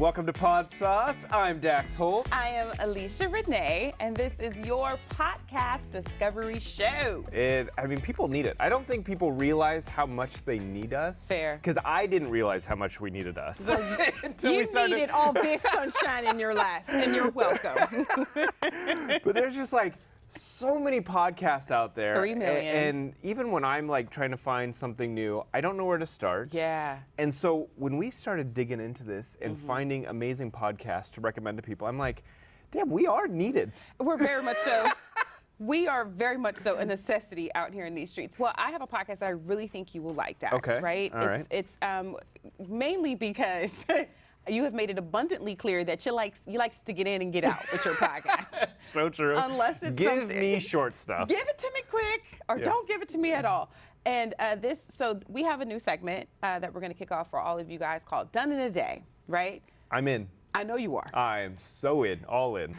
Welcome to Podsauce. I'm Dax Holt. I am Alesha Renee, and this is your podcast discovery show. People need it. I don't think people realize how much they need us. Fair. Because I didn't realize how much we needed us. Well, you needed all this sunshine in your life, and you're welcome. But there's just like so many podcasts out there. 3 million. And even when I'm like trying to find something new, I don't know where to start. Yeah. And so when we started digging into this and finding amazing podcasts to recommend to people, I'm like, damn, we are needed. We're very much so. We are very much so a necessity out here in these streets. Well, I have a podcast that I really think you will like, Dax, Okay. right? All right. It's mainly because you have made it abundantly clear that you likes to get in and get out with your podcast. So true. Unless it's Give something. me short stuff. Give it to me quick, or Yeah. don't give it to me at all. And so we have a new segment that we're going to kick off for all of you guys called Done in a Day, right? I'm in. I know you are. I am so in, all in.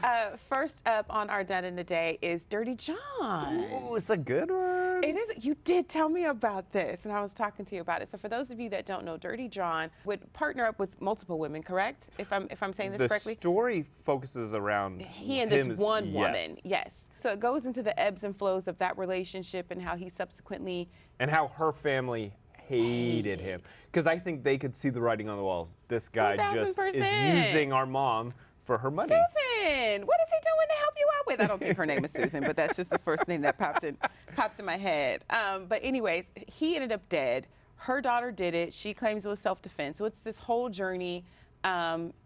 First up on our Done in a Day is Dirty John. Ooh, it's a good one. It is. You did tell me about this, and I was talking to you about it. So for those of you that don't know, Dirty John would partner up with multiple women, correct? If I'm saying this correctly. The story focuses around He and him this as- one woman. yes. Yes. So it goes into the ebbs and flows of that relationship and how he subsequently. And how her family hated him. Because I think they could see the writing on the walls. This guy just is 1000%. using our mom for her money. Susan, what is he doing to help you out with? I don't think her name is Susan, but that's just the first name that popped in my head. But anyways, he ended up dead. Her daughter did it. She claims it was self-defense. So it's this whole journey,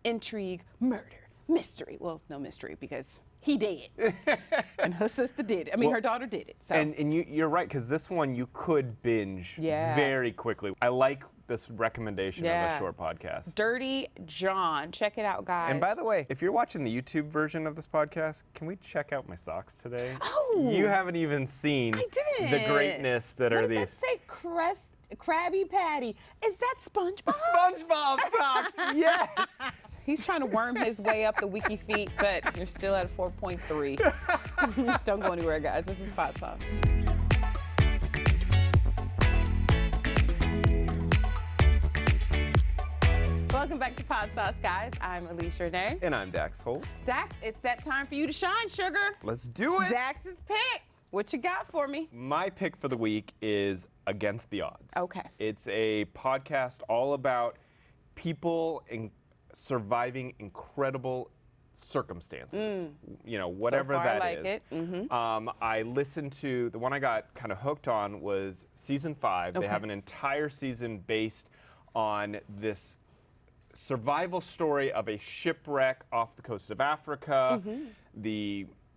intrigue, murder, mystery. Well, no mystery because he did, and her sister did it. I mean, her daughter did it. So. And you're right, because this one you could binge Yeah. very quickly. I like this recommendation of a Yeah. short podcast. Dirty John, check it out, guys. And by the way, if you're watching the YouTube version of this podcast, can we check out my socks today? Oh. You haven't even seen I didn't. the greatness that what are does these. that say? Krabby Patty. Is that SpongeBob? SpongeBob socks, yes! He's trying to worm his way up the wiki feet, but you're still at a 4.3. Don't go anywhere, guys. This is Podsauce. Welcome back to Podsauce, guys. I'm Alesha Renee. And I'm Dax Holt. Dax, it's that time for you to shine, sugar. Let's do it! Dax's pick. What you got for me? My pick for the week is Against the Odds. Okay. It's a podcast all about people surviving incredible circumstances. You know, whatever so far, that I like is. it. I listened to, the one I got kind of hooked on was season 5. They Okay. have an entire season based on this survival story of a shipwreck off the coast of Africa.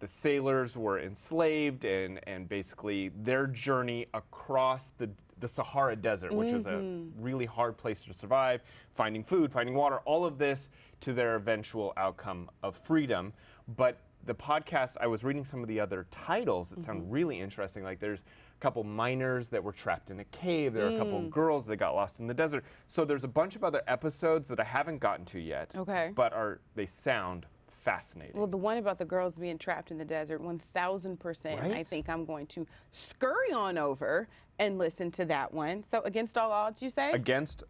The sailors were enslaved, and basically their journey across the Sahara Desert, which is a really hard place to survive, finding food, finding water, all of this to their eventual outcome of freedom. But the podcast, I was reading some of the other titles that sound really interesting. Like there's a couple miners that were trapped in a cave. There are a couple girls that got lost in the desert. So there's a bunch of other episodes that I haven't gotten to yet. Okay. But they sound fascinating. Well, the one about the girls being trapped in the desert, 1,000%. Right? I think I'm going to scurry on over and listen to that one. So, Against All Odds, you say? Against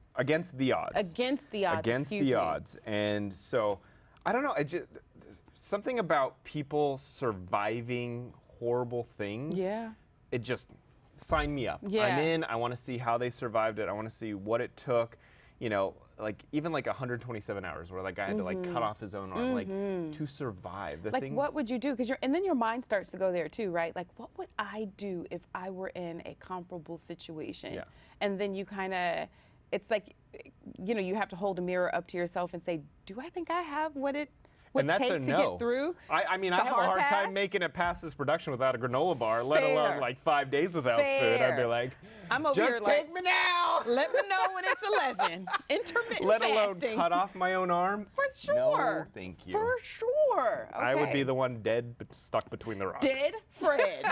the odds. Against the odds. Against excuse the me. odds. And so, I don't know. Something about people surviving horrible things. Yeah. It just sign me up. Yeah. I'm in. I want to see how they survived it. I want to see what it took. You know, like even like 127 hours where that guy had to like cut off his own arm, like to survive. The Like, things, what would you do? And then your mind starts to go there too, right? Like, what would I do if I were in a comparable situation? Yeah. And then you kind of, it's like, you know, you have to hold a mirror up to yourself and say, do I think I have what it would and that's take a to no. get through? I mean, I It's have a hard pass? time making it past this production without a granola bar, let Fair. alone like 5 days without food. I'd be Fair. like, I'm over just here take like, me now. Let me know when it's 11. Intermittent Let fasting. alone cut off my own arm. For sure. No, thank you. For sure. Okay. I would be the one dead, but stuck between the rocks. Dead Fred.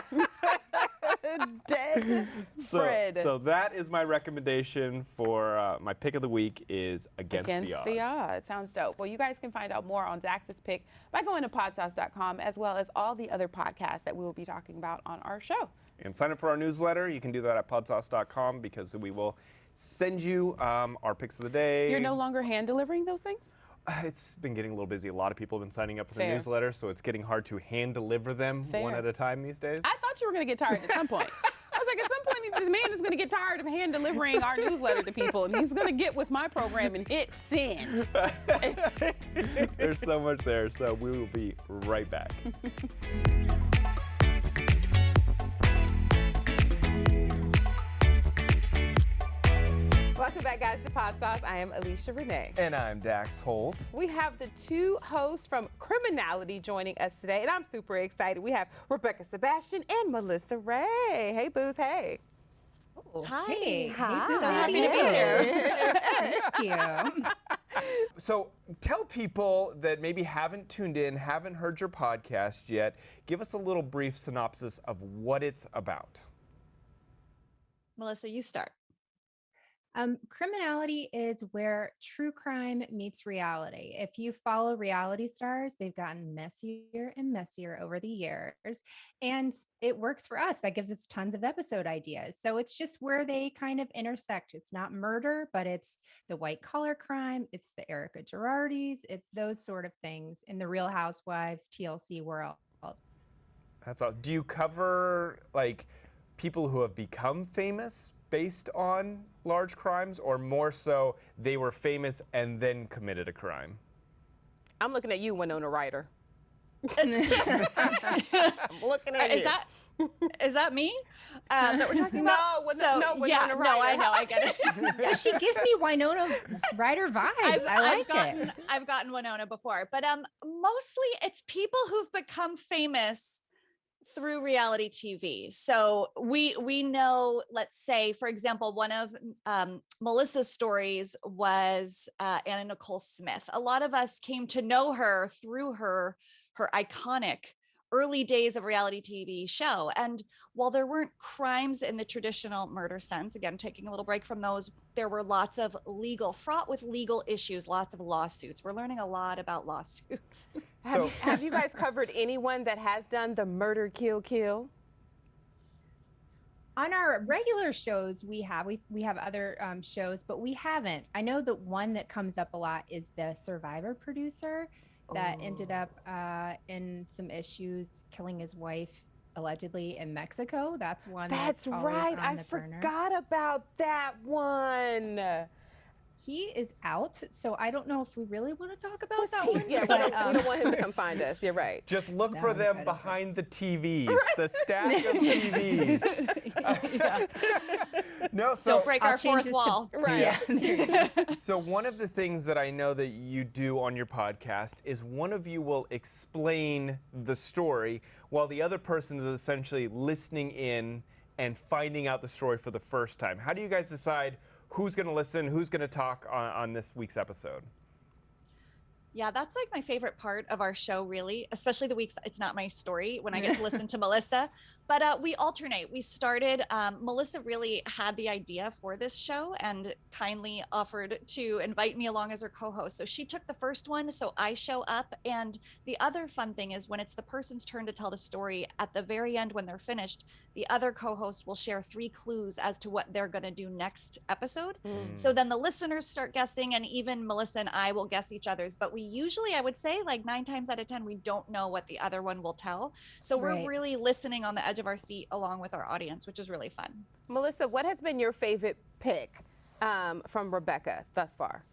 Dead Fred. So that is my recommendation for my pick of the week is Against the Odds. Sounds dope. Well, you guys can find out more on Dax's pick by going to podsauce.com, as well as all the other podcasts that we will be talking about on our show. And sign up for our newsletter. You can do that at podsauce.com because we will send you our picks of the day. You're no longer hand delivering those things? It's been getting a little busy. A lot of people have been signing up for the Fair. newsletter, so it's getting hard to hand deliver them one Fair. at a time these days. I thought you were going to get tired at some point. I was like, at some point, this man is going to get tired of hand delivering our newsletter to people, and he's going to get with my program and hit send. There's so much there, so we will be right back. Welcome back, guys, to Podsauce. I am Alesha Renee. And I'm Dax Holt. We have the two hosts from Criminality joining us today, and I'm super excited. We have Rebekah Sebastian and Melissa Ray. Hey, Booze, hey. Hi. Hey, hi. So happy to be here. Thank you. So tell people that maybe haven't tuned in, haven't heard your podcast yet, give us a little brief synopsis of what it's about. Melissa, you start. Criminality is where true crime meets reality. If you follow reality stars, they've gotten messier and messier over the years, and it works for us. That gives us tons of episode ideas. So it's just where they kind of intersect. It's not murder, but it's the white collar crime. It's the Erica Girardis. It's those sort of things in the Real Housewives TLC world. That's all. Do you cover like people who have become famous based on large crimes, or more so they were famous and then committed a crime? I'm looking at you, Winona Ryder. I'm looking at you. Is that me that we're talking about? No, Winona Ryder. I know, I get it. Yeah, she gives me Winona Ryder vibes. I like it. I've gotten Winona before, but mostly it's people who've become famous through reality TV. So we know, let's say, for example, one of Melissa's stories was Anna Nicole Smith. A lot of us came to know her through her iconic early days of reality TV show. And while there weren't crimes in the traditional murder sense, again, taking a little break from those, there were lots of fraught with legal issues, lots of lawsuits. We're learning a lot about lawsuits. Have you guys covered anyone that has done the murder, kill? On our regular shows, we have other shows, but we haven't. I know that one that comes up a lot is the Survivor producer that ended up in some issues, killing his wife allegedly in Mexico. That's one. That's right. I forgot about that one. He is out, so I don't know if we really want to talk about that one. Yeah, we don't want him to come find us. You're right. Just look for them behind the TVs, the stack of TVs. No, so don't break our fourth wall. Right. Yeah. So one of the things that I know that you do on your podcast is one of you will explain the story while the other person is essentially listening in and finding out the story for the first time. How do you guys decide who's going to listen, who's going to talk on this week's episode? Yeah, that's like my favorite part of our show, really, especially the weeks it's not my story when I get to listen to Melissa. But we alternate. We started, Melissa really had the idea for this show and kindly offered to invite me along as her co-host. So she took the first one, so I show up. And the other fun thing is when it's the person's turn to tell the story, at the very end when they're finished, the other co-host will share 3 clues as to what they're going to do next episode. So then the listeners start guessing, and even Melissa and I will guess each other's. But we usually, I would say, like 9 times out of 10, we don't know what the other one will tell. So we're really listening on the edge of our seat along with our audience, which is really fun. Melissa, what has been your favorite pick from Rebekah thus far?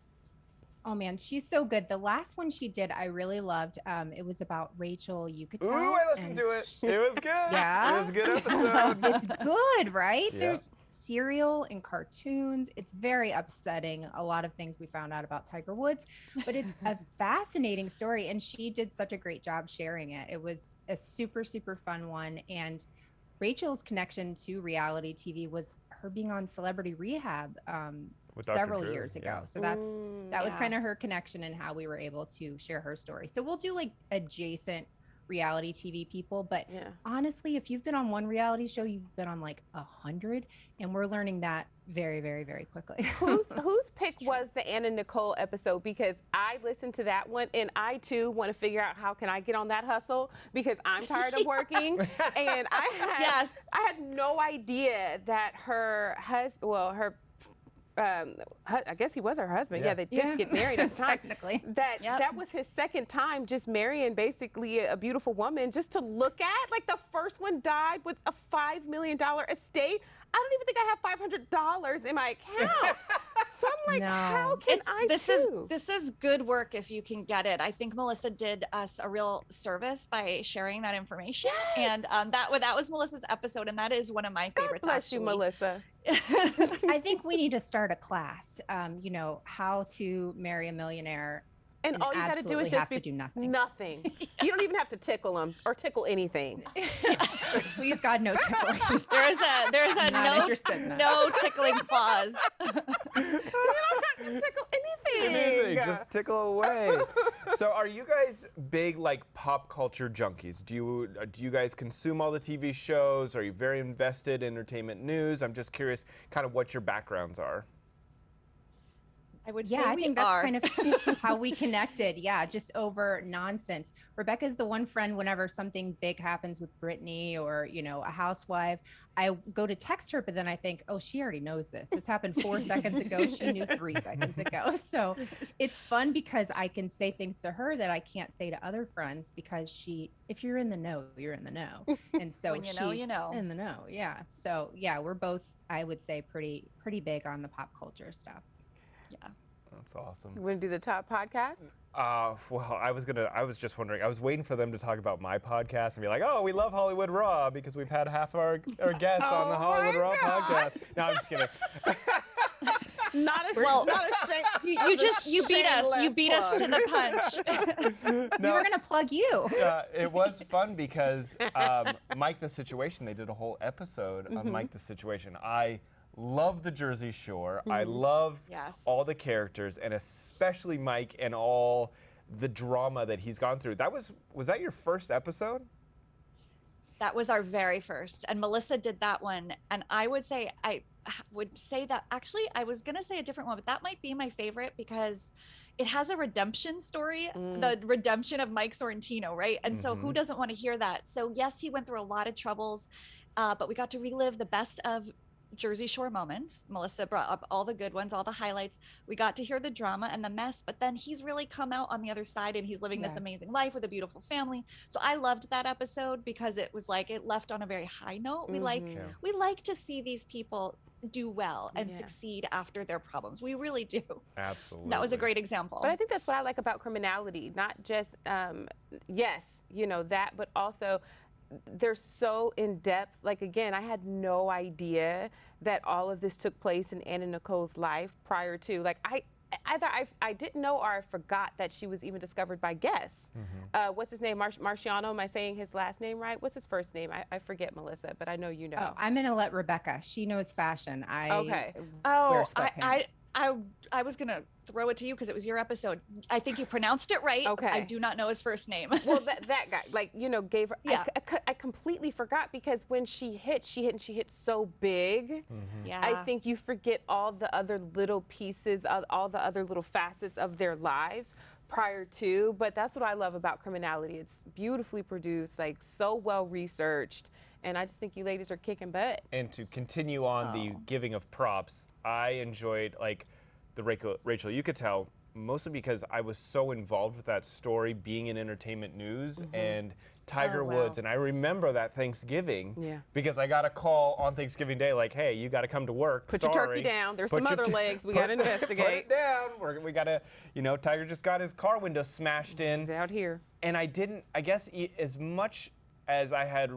Oh man, she's so good. The last one she did, I really loved. It was about Rachel Yucatel. Ooh, I listened to it. It was good. Yeah. It was a good episode. It's good, right? Yeah. There's cereal and cartoons. It's very upsetting, a lot of things we found out about Tiger Woods, but it's a fascinating story, and she did such a great job sharing it. It was a super, super fun one, and Rachel's connection to reality TV was her being on Celebrity Rehab several Drew, years ago. yeah. So that was kind of her connection and how we were able to share her story. So we'll do like adjacent reality TV people, but honestly, if you've been on one reality show, you've been on like 100, and we're learning that very, very, very quickly. Whose pick was the Anna Nicole episode? Because I listened to that one, and I too want to figure out how can I get on that hustle, because I'm tired of working, and I had no idea that her husband, I guess he was her husband. Yeah. Yeah, they did get married at the time. Technically. That was his second time just marrying basically a beautiful woman just to look at. Like the first one died with a $5 million estate. I don't even think I have $500 in my account. So I'm like, No. how can This is good work if you can get it. I think Melissa did us a real service by sharing that information. Yes. And that was Melissa's episode, and that is one of my favorites. Bless actually. you, Melissa. I think we need to start a class, how to marry a millionaire. And all you got to do is absolutely just have to do nothing. Nothing. You don't even have to tickle them or tickle anything. Please, God, no tickling. There's a Not interested in that. no tickling clause. You don't have to tickle anything. Anything, just tickle away. So are you guys big like pop culture junkies? Do you guys consume all the TV shows? Are you very invested in entertainment news? I'm just curious kind of what your backgrounds are. I would say Yeah, I we think are. that's kind of how we connected. Yeah, just over nonsense. Rebekah's the one friend whenever something big happens with Brittany or, a housewife, I go to text her, but then I think, oh, she already knows this. This happened 4 seconds ago. She knew 3 seconds ago. So it's fun because I can say things to her that I can't say to other friends because if you're in the know, you're in the know. And so When you know, you she's know. in the know. Yeah. So yeah, we're both, I would say, pretty big on the pop culture stuff. Yeah. That's awesome. You want to do the top podcast? Well, I was just wondering. I was waiting for them to talk about my podcast and be like, "Oh, we love Hollywood Raw because we've had half our guests on the Hollywood Raw podcast." No, I'm just kidding. Not a Well, not a shame. You beat us to the punch. We were going to plug you. It was fun because Mike the Situation. They did a whole episode on Mike the Situation. I love the Jersey Shore. I love Yes. all the characters, and especially Mike and all the drama that he's gone through. Was that your first episode? That was our very first, and Melissa did that one. And I would say that actually I was gonna say a different one, but that might be my favorite because it has a redemption story, the redemption of Mike Sorrentino, right? And so who doesn't want to hear that? So yes, he went through a lot of troubles, but we got to relive the best of Jersey Shore moments. Melissa brought up all the good ones, all the highlights. We got to hear the drama and the mess, but then he's really come out on the other side and he's living this amazing life with a beautiful family. So I loved that episode because it was like it left on a very high note. We like to see these people do well and succeed after their problems. We really do. Absolutely. That was a great example. But I think that's what I like about Criminality. Not just, yes, that, but also they're so in depth. Like, again, I had no idea that all of this took place in Anna Nicole's life prior to. Like, either I didn't know or I forgot that she was even discovered by Guess. What's his name? Marciano? Am I saying his last name right? What's his first name? I forget, Melissa, but I know you know. Oh, I'm going to let Rebekah. She knows fashion. Okay. Wear sweatpants. I was gonna throw it to you because it was your episode. I think you pronounced it right. Okay. I do not know his first name. Well, that guy, like, gave her. Yeah. I completely forgot because when she hit so big. Yeah. I think you forget all the other little pieces, all the other little facets of their lives prior to. But that's what I love about Criminality. It's beautifully produced, like so well researched. And I just think you ladies are kicking butt. And to continue on the giving of props, I enjoyed like the Rachel, you could tell, mostly because I was so involved with that story being in entertainment news and Tiger Woods. And I remember that Thanksgiving because I got a call on Thanksgiving Day like, hey, you got to come to work. Put your turkey down. There's some other legs we got to investigate. Put it down. We got to, Tiger just got his car window smashed in. He's out here. And I guess as much as I had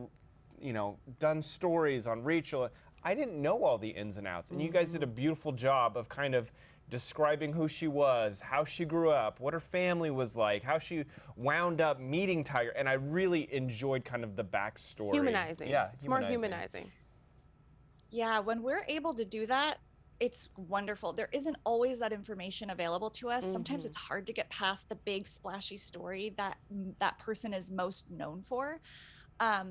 done stories on Rachel, I didn't know all the ins and outs. And you guys did a beautiful job of kind of describing who she was, how she grew up, what her family was like, how she wound up meeting Tiger. And I really enjoyed kind of the backstory. Humanizing. Yeah, it's more humanizing. Yeah, when we're able to do that, it's wonderful. There isn't always that information available to us. Sometimes it's hard to get past the big splashy story that that person is most known for.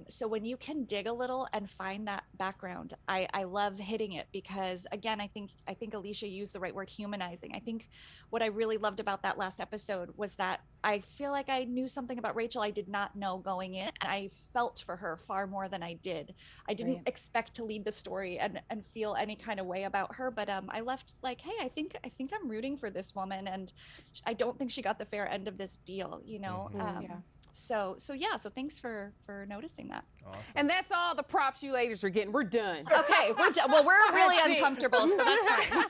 So when you can dig a little and find that background, I love hitting it because, again, I think Alesha used the right word, humanizing. I think what I really loved about that last episode was that I feel like I knew something about Rachel I did not know going in, and I felt for her far more than I did. I didn't expect to lead the story and feel any kind of way about her, but I left like, hey, I think I'm rooting for this woman, and I don't think she got the fair end of this deal, you know. So thanks for noticing that. Awesome. And that's all the props you ladies are getting. We're done. Okay, we're done. Well, we're really uncomfortable, so that's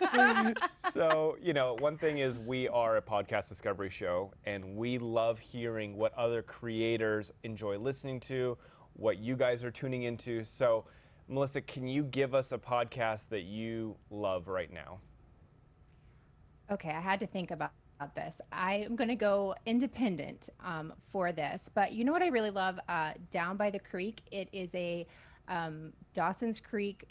fine. So, one thing is we are a podcast discovery show, and we love hearing what other creators enjoy listening to, what you guys are tuning into. So, Melissa, can you give us a podcast that you love right now? Okay, I had to think about this. I am going to go independent for this, but you know what I really love? Down by the Creek. It is a Dawson's Creek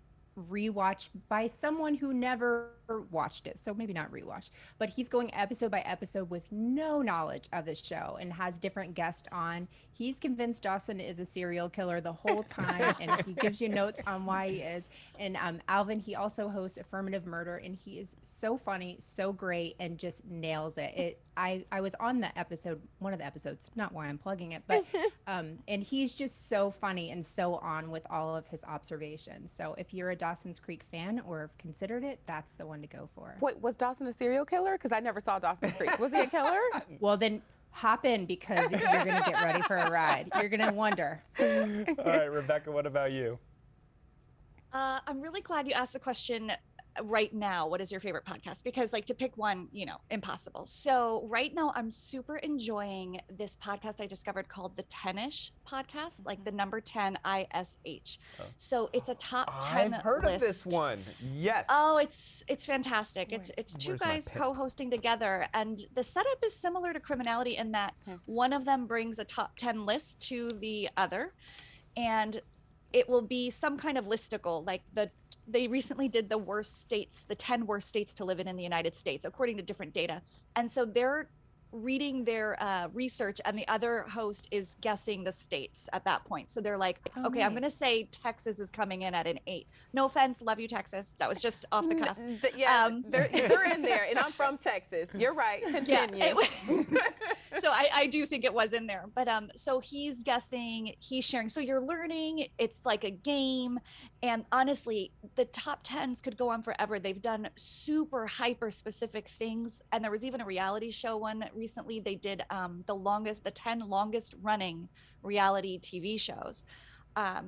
rewatch by someone who never watched it, so maybe not rewatch, but he's going episode by episode with no knowledge of the show and has different guests on. He's convinced Dawson is a serial killer the whole time, and he gives you notes on why he is. And Alvin, he also hosts Affirmative Murder, and he is so funny, so great, and just nails it. I was on the episode, one of the episodes, not why I'm plugging it, but and he's just so funny and so on with all of his observations. So if you're a Dawson's Creek fan or have considered it, that's the one to go for. Wait, was Dawson a serial killer? Because I never saw Dawson's Creek. Was he a killer? Well, then hop in, because you're going to get ready for a ride. You're going to wonder. All right, Rebekah, what about you? I'm really glad you asked the question right now. What is your favorite podcast? Because to pick one, impossible. So right now I'm super enjoying this podcast I discovered called the 10ish podcast, like the number 10 ISH. So it's a top 10 I've heard list. of this one. Yes. Oh, it's fantastic. It's two guys co-hosting together, and the setup is similar to Criminality in that one of them brings a top 10 list to the other, and it will be some kind of listicle, they recently did the 10 worst states to live in the United States, according to different data. And so they're reading their research, and the other host is guessing the states at that point. So they're like, okay, nice. I'm going to say Texas is coming in at an 8. No offense, love you, Texas. That was just off the cuff. They're in there, and I'm from Texas. You're right. Continue. Yeah, so I do think it was in there. But so he's guessing, he's sharing. So you're learning. It's like a game. And honestly, the top 10s could go on forever. They've done super hyper specific things. And there was even a reality show one recently. They did the 10 longest running reality TV shows.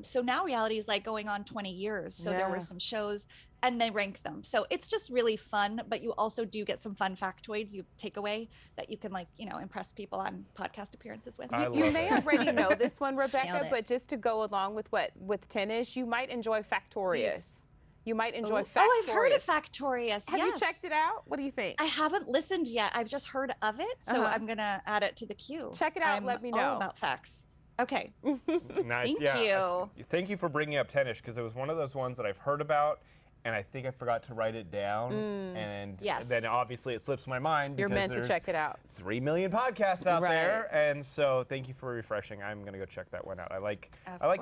So now reality is going on 20 years. So there were some shows, and they rank them. So it's just really fun, but you also do get some fun factoids you take away that you can impress people on podcast appearances with. You may already know this one, Rebekah, but just to go along with 10ish, you might enjoy Factorious. Yes. You might enjoy Factorious. Oh, I've heard of Factorious. Have you checked it out? What do you think? I haven't listened yet. I've just heard of it, so I'm gonna add it to the queue. Check it out and let me know. All about facts. Okay. Nice. Thank you. Thank you for bringing up 10ish, because it was one of those ones that I've heard about, and I think I forgot to write it down. And then obviously it slips my mind. You're meant to check it out. 3 million podcasts out there, and so thank you for refreshing. I'm gonna go check that one out. I like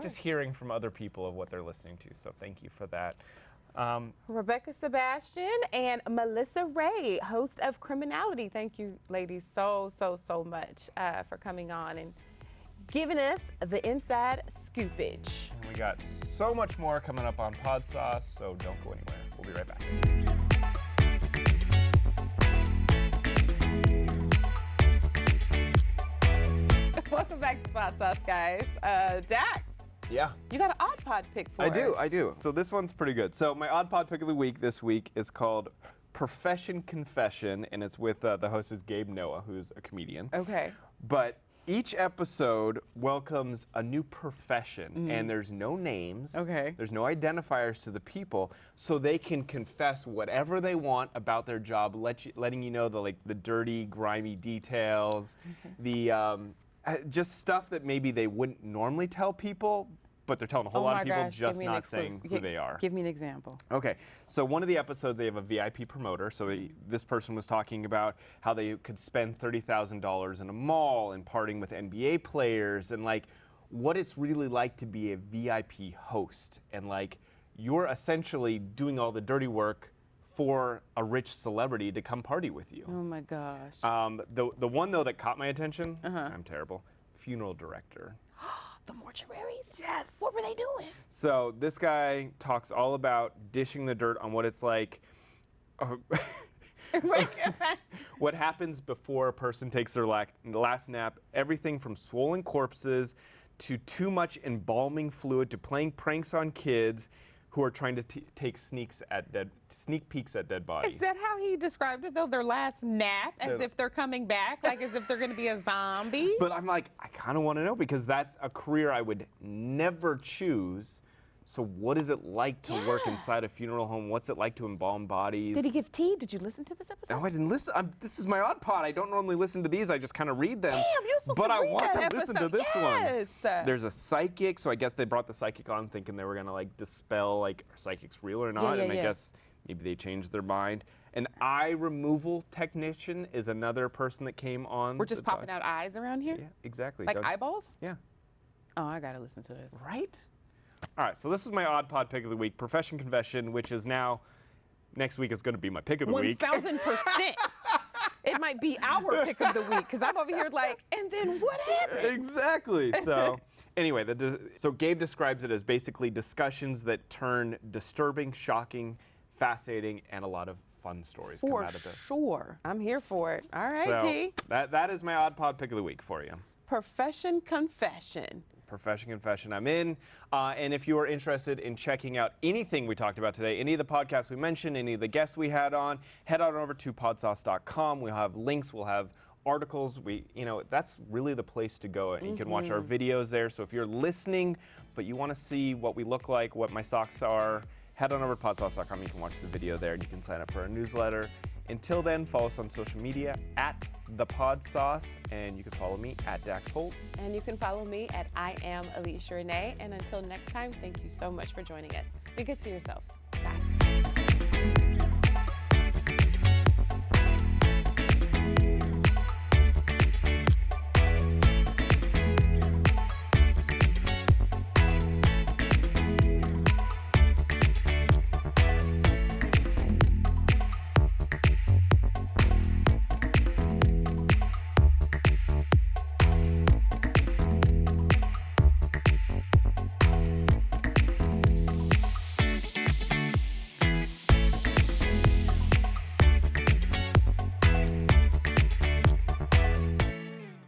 just hearing from other people of what they're listening to. So thank you for that. Rebekah Sebastian and Melissa Ray, host of Criminality. Thank you, ladies, so much for coming on and giving us the inside scoopage. And we got so much more coming up on Podsauce, so don't go anywhere. We'll be right back. Welcome back to Podsauce, guys. Dax. Yeah. You got an odd pod pick for us. I do. So this one's pretty good. So my odd pod pick of the week this week is called Profession Confession, and it's with the host is Gabe Noah, who's a comedian. Okay. But each episode welcomes a new profession, and there's no names. Okay. There's no identifiers to the people, so they can confess whatever they want about their job, letting you know the dirty, grimy details, the just stuff that maybe they wouldn't normally tell people, but they're telling a whole lot of people, just not saying who they are. Give me an example. Okay, so one of the episodes, they have a VIP promoter. So this person was talking about how they could spend $30,000 in a mall and partying with NBA players, and what it's really like to be a VIP host. And like, you're essentially doing all the dirty work for a rich celebrity to come party with you. Oh my gosh. The one though that caught my attention, I'm terrible, funeral director. The mortuaries? Yes. What were they doing? So this guy talks all about dishing the dirt on what it's like, what happens before a person takes their last nap, everything from swollen corpses to too much embalming fluid to playing pranks on kids who are trying to take sneak peeks at dead bodies. Is that how he described it though? Their last nap, as if they're coming back, like as if they're going to be a zombie? But I'm like, I kind of want to know, because that's a career I would never choose. So what is it like to work inside a funeral home? What's it like to embalm bodies? Did he give tea? Did you listen to this episode? No, I didn't listen. This is my odd pod. I don't normally listen to these. I just kind of read them. Damn, you're supposed but to I read want that to listen to episode. this Yes. one. There's a psychic, so I guess they brought the psychic on thinking they were gonna like dispel like are psychics real or not, and I guess maybe they changed their mind. An eye removal technician is another person that came on. We're just popping out eyes around here? Yeah, exactly. Like eyeballs? Yeah. Oh, I gotta listen to this. Right? All right, so this is my odd pod pick of the week, Profession Confession, which is now, next week is going to be my pick of the week. 1,000%. It might be our pick of the week, because I'm over here like, and then what happened? Exactly. So anyway, so Gabe describes it as basically discussions that turn disturbing, shocking, fascinating, and a lot of fun stories come out of this. For sure. I'm here for it. All right, So D. that is my odd pod pick of the week for you. Profession Confession. Profession Confession I'm in. And if you are interested in checking out anything we talked about today, any of the podcasts we mentioned, any of the guests we had on, head on over to podsauce.com. We'll have links, we'll have articles. That's really the place to go. And you can watch our videos there. So if you're listening, but you want to see what we look like, what my socks are, head on over to podsauce.com. You can watch the video there and you can sign up for our newsletter. Until then, follow us on social media at The Podsauce, and you can follow me at Dax Holt. And you can follow me at I Am Alesha Renee. And until next time, thank you so much for joining us. Be good to yourselves. Bye.